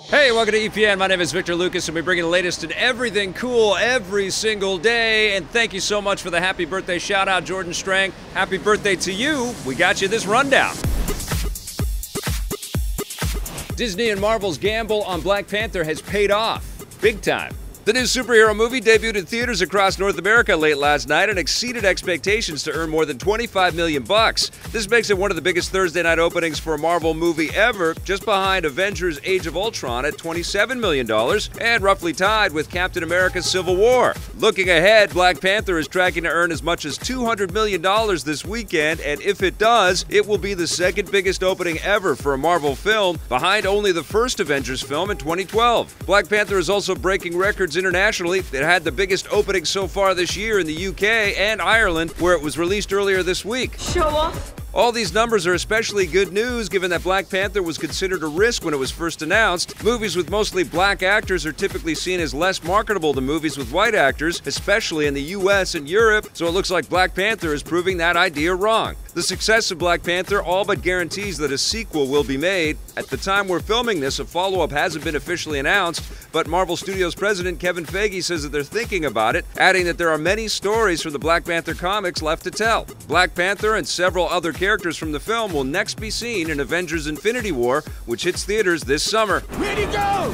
Hey, welcome to EPN. My name is Victor Lucas, and we bring you the latest in everything cool every single day. And thank you so much for the happy birthday shout-out, Jordan Strang. Happy birthday to you. We got you this rundown. Disney and Marvel's gamble on Black Panther has paid off. Big time. The new superhero movie debuted in theaters across North America late last night and exceeded expectations to earn more than $25 million. This makes it one of the biggest Thursday night openings for a Marvel movie ever, just behind Avengers Age of Ultron at $27 million and roughly tied with Captain America's Civil War. Looking ahead, Black Panther is tracking to earn as much as $200 million this weekend, and if it does, it will be the second biggest opening ever for a Marvel film, behind only the first Avengers film in 2012. Black Panther is also breaking records internationally. It had the biggest opening so far this year in the UK and Ireland, where it was released earlier this week. Show off. All these numbers are especially good news given that Black Panther was considered a risk when it was first announced. Movies with mostly black actors are typically seen as less marketable than movies with white actors, especially in the US and Europe, so it looks like Black Panther is proving that idea wrong. The success of Black Panther all but guarantees that a sequel will be made. At the time we're filming this, a follow-up hasn't been officially announced, but Marvel Studios president Kevin Feige says that they're thinking about it, adding that there are many stories from the Black Panther comics left to tell. Black Panther and several other characters from the film will next be seen in Avengers Infinity War, which hits theaters this summer. Ready to go!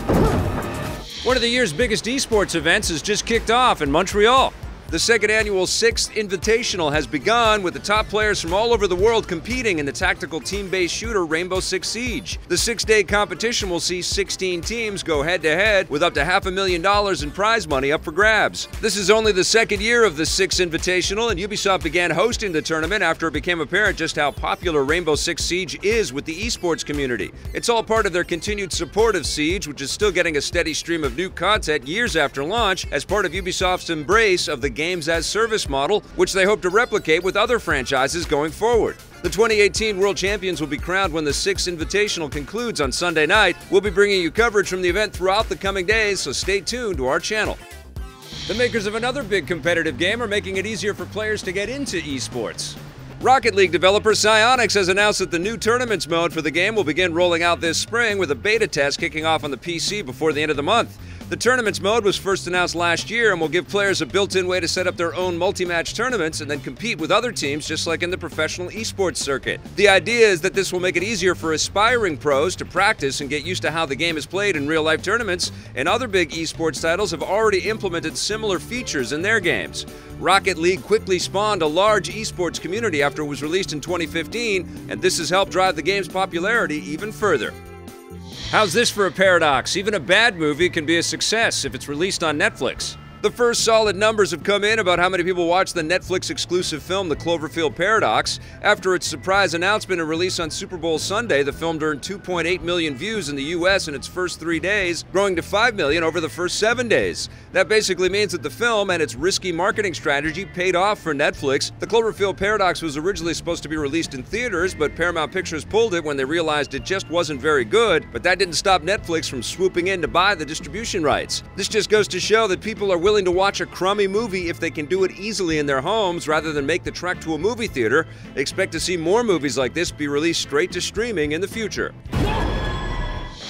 One of the year's biggest eSports events has just kicked off in Montreal. The second annual Six Invitational has begun, with the top players from all over the world competing in the tactical team-based shooter Rainbow Six Siege. The 6-day competition will see 16 teams go head-to-head, with up to $500,000 in prize money up for grabs. This is only the second year of the Six Invitational, and Ubisoft began hosting the tournament after it became apparent just how popular Rainbow Six Siege is with the esports community. It's all part of their continued support of Siege, which is still getting a steady stream of new content years after launch, as part of Ubisoft's embrace of the games-as-service model, which they hope to replicate with other franchises going forward. The 2018 World Champions will be crowned when the Six Invitational concludes on Sunday night. We'll be bringing you coverage from the event throughout the coming days, so stay tuned to our channel. The makers of another big competitive game are making it easier for players to get into esports. Rocket League developer Psyonix has announced that the new Tournaments mode for the game will begin rolling out this spring, with a beta test kicking off on the PC before the end of the month. The Tournaments mode was first announced last year and will give players a built-in way to set up their own multi-match tournaments and then compete with other teams, just like in the professional esports circuit. The idea is that this will make it easier for aspiring pros to practice and get used to how the game is played in real-life tournaments, and other big esports titles have already implemented similar features in their games. Rocket League quickly spawned a large esports community after it was released in 2015, and this has helped drive the game's popularity even further. How's this for a paradox? Even a bad movie can be a success if it's released on Netflix. The first solid numbers have come in about how many people watched the Netflix-exclusive film The Cloverfield Paradox. After its surprise announcement and release on Super Bowl Sunday, the film earned 2.8 million views in the US in its first 3 days, growing to 5 million over the first 7 days. That basically means that the film and its risky marketing strategy paid off for Netflix. The Cloverfield Paradox was originally supposed to be released in theaters, but Paramount Pictures pulled it when they realized it just wasn't very good. But that didn't stop Netflix from swooping in to buy the distribution rights. This just goes to show that people are willing to watch a crummy movie if they can do it easily in their homes rather than make the trek to a movie theater. Expect to see more movies like this be released straight to streaming in the future.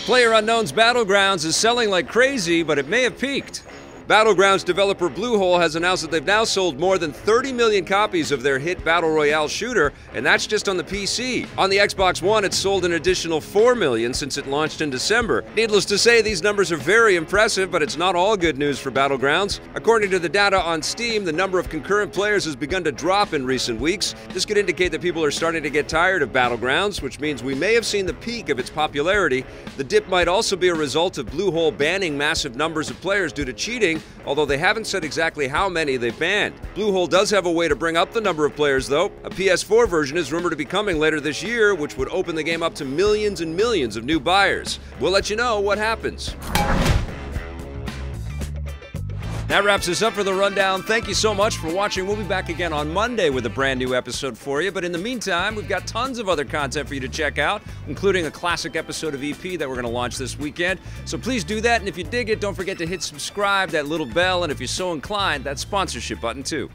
PlayerUnknown's Battlegrounds is selling like crazy, but it may have peaked. Battlegrounds developer Bluehole has announced that they've now sold more than 30 million copies of their hit Battle Royale shooter, and that's just on the PC. On the Xbox One, it's sold an additional 4 million since it launched in December. Needless to say, these numbers are very impressive, but it's not all good news for Battlegrounds. According to the data on Steam, the number of concurrent players has begun to drop in recent weeks. This could indicate that people are starting to get tired of Battlegrounds, which means we may have seen the peak of its popularity. The dip might also be a result of Bluehole banning massive numbers of players due to cheating, although they haven't said exactly how many they've banned. Bluehole does have a way to bring up the number of players, though. A PS4 version is rumored to be coming later this year, which would open the game up to millions and millions of new buyers. We'll let you know what happens. That wraps us up for the rundown. Thank you so much for watching. We'll be back again on Monday with a brand new episode for you. But in the meantime, we've got tons of other content for you to check out, including a classic episode of EP that we're going to launch this weekend. So please do that. And if you dig it, don't forget to hit subscribe, that little bell, and if you're so inclined, that sponsorship button too.